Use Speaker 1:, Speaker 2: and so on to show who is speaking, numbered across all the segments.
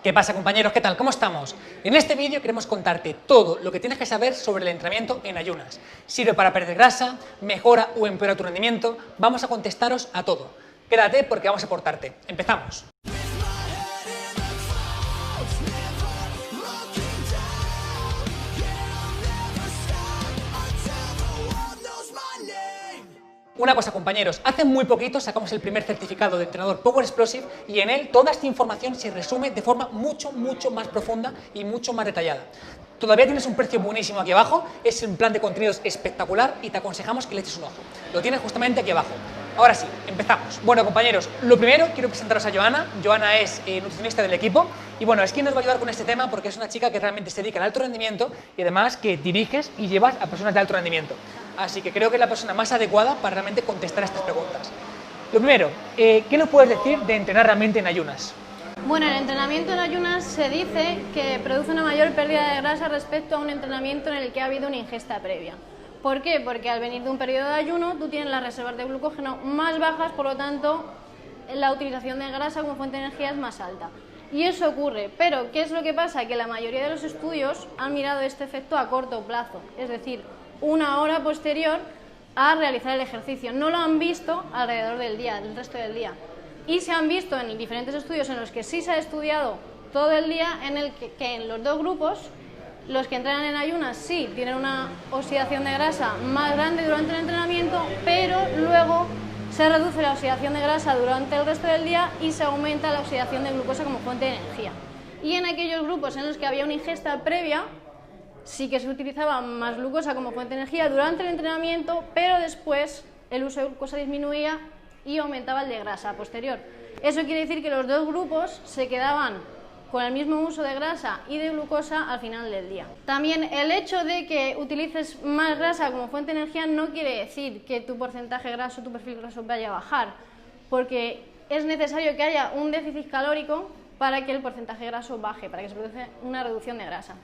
Speaker 1: ¿Qué pasa, compañeros? ¿Qué tal? ¿Cómo estamos? En este vídeo queremos contarte todo lo que tienes que saber sobre el entrenamiento en ayunas. ¿Sirve para perder grasa? ¿Mejora o empeora tu rendimiento? Vamos a contestaros a todo. Quédate porque vamos a aportarte. Empezamos. Una cosa, compañeros, hace muy poquito sacamos el primer certificado de entrenador Power Explosive y en él toda esta información se resume de forma mucho más profunda y mucho más detallada. Todavía tienes un precio buenísimo aquí abajo, es un plan de contenidos espectacular y te aconsejamos que le eches un ojo. Lo tienes justamente aquí abajo. Ahora sí, empezamos. Bueno, compañeros, lo primero quiero presentaros a Joana. Joana es nutricionista del equipo y bueno, es quien nos va a ayudar con este tema porque es una chica que realmente se dedica al alto rendimiento y además que diriges y llevas a personas de alto rendimiento. Así que creo que es la persona más adecuada para realmente contestar a estas preguntas. Lo primero, ¿qué nos puedes decir de entrenar realmente en ayunas?
Speaker 2: Bueno, el entrenamiento en ayunas se dice que produce una mayor pérdida de grasa respecto a un entrenamiento en el que ha habido una ingesta previa. ¿Por qué? Porque al venir de un periodo de ayuno tú tienes las reservas de glucógeno más bajas, por lo tanto la utilización de grasa como fuente de energía es más alta. Y eso ocurre, pero ¿qué es lo que pasa? Que la mayoría de los estudios han mirado este efecto a corto plazo, es decir, una hora posterior a realizar el ejercicio. No lo han visto alrededor del día, del resto del día. Y se han visto en diferentes estudios en los que sí se ha estudiado todo el día, en el que en los dos grupos, los que entrenan en ayunas sí tienen una oxidación de grasa más grande durante el entrenamiento, pero luego se reduce la oxidación de grasa durante el resto del día y se aumenta la oxidación de glucosa como fuente de energía. Y en aquellos grupos en los que había una ingesta previa, sí que se utilizaba más glucosa como fuente de energía durante el entrenamiento, pero después el uso de glucosa disminuía y aumentaba el de grasa posterior. Eso quiere decir que los dos grupos se quedaban con el mismo uso de grasa y de glucosa al final del día. También el hecho de que utilices más grasa como fuente de energía no quiere decir que tu porcentaje graso, tu perfil graso vaya a bajar, porque es necesario que haya un déficit calórico para que el porcentaje graso baje, para que se produzca una reducción de grasa.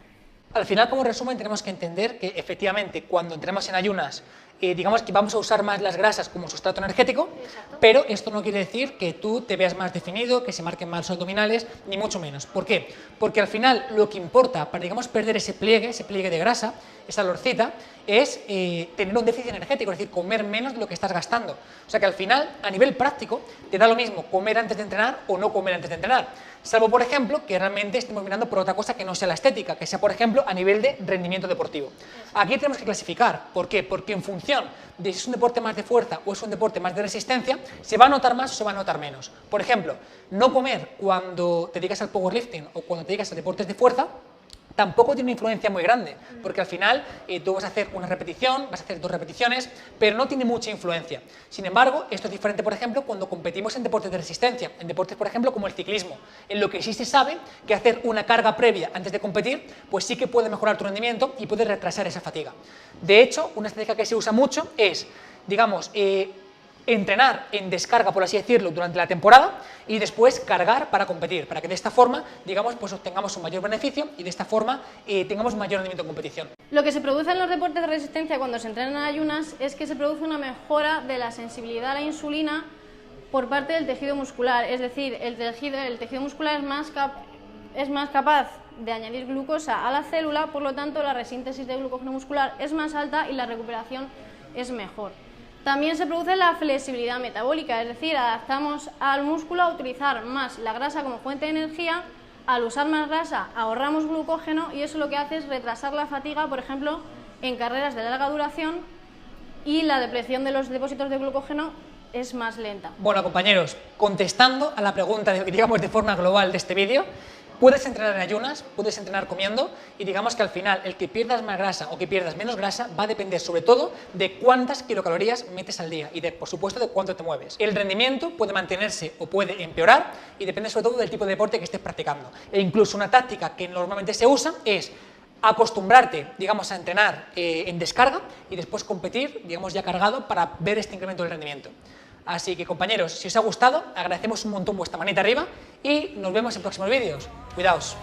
Speaker 1: Al final, como resumen, tenemos que entender que efectivamente cuando entremos en ayunas, digamos que vamos a usar más las grasas como sustrato energético. Exacto. Pero esto no quiere decir que tú te veas más definido, que se marquen más los abdominales, ni mucho menos. ¿Por qué? Porque al final lo que importa para, digamos, perder ese pliegue de grasa, esa lorcita, es tener un déficit energético, es decir, comer menos de lo que estás gastando. O sea que al final, a nivel práctico, te da lo mismo comer antes de entrenar o no comer antes de entrenar. Salvo, por ejemplo, que realmente estemos mirando por otra cosa que no sea la estética, que sea, por ejemplo, a nivel de rendimiento deportivo. Aquí tenemos que clasificar. ¿Por qué? Porque en función de si es un deporte más de fuerza o es un deporte más de resistencia, se va a notar más o se va a notar menos. Por ejemplo, no comer cuando te dedicas al powerlifting o cuando te dedicas a deportes de fuerza tampoco tiene una influencia muy grande, porque al final tú vas a hacer una repetición, vas a hacer 2 repeticiones, pero no tiene mucha influencia. Sin embargo, esto es diferente, por ejemplo, cuando competimos en deportes de resistencia, en deportes, por ejemplo, como el ciclismo, en lo que sí se sabe que hacer una carga previa antes de competir, pues sí que puede mejorar tu rendimiento y puede retrasar esa fatiga. De hecho, una estrategia que se usa mucho es, digamos, entrenar en descarga, por así decirlo, durante la temporada y después cargar para competir, para que de esta forma, digamos, pues obtengamos un mayor beneficio y de esta forma tengamos mayor rendimiento en competición.
Speaker 2: Lo que se produce en los deportes de resistencia cuando se entrenan en ayunas es que se produce una mejora de la sensibilidad a la insulina por parte del tejido muscular, es decir, el tejido muscular es más capaz de añadir glucosa a la célula, por lo tanto la resíntesis de glucógeno muscular es más alta y la recuperación es mejor. También se produce la flexibilidad metabólica, es decir, adaptamos al músculo a utilizar más la grasa como fuente de energía. Al usar más grasa ahorramos glucógeno y eso lo que hace es retrasar la fatiga, por ejemplo, en carreras de larga duración, y la depleción de los depósitos de glucógeno es más lenta.
Speaker 1: Bueno, compañeros, contestando a la pregunta, digamos, de forma global de este vídeo, puedes entrenar en ayunas, puedes entrenar comiendo y digamos que al final el que pierdas más grasa o que pierdas menos grasa va a depender sobre todo de cuántas kilocalorías metes al día y de, por supuesto, de cuánto te mueves. El rendimiento puede mantenerse o puede empeorar y depende sobre todo del tipo de deporte que estés practicando. E incluso una táctica que normalmente se usa es acostumbrarte, digamos, a entrenar en descarga y después competir, digamos, ya cargado para ver este incremento del rendimiento. Así que, compañeros, si os ha gustado, agradecemos un montón vuestra manita arriba y nos vemos en próximos vídeos. Cuidaos.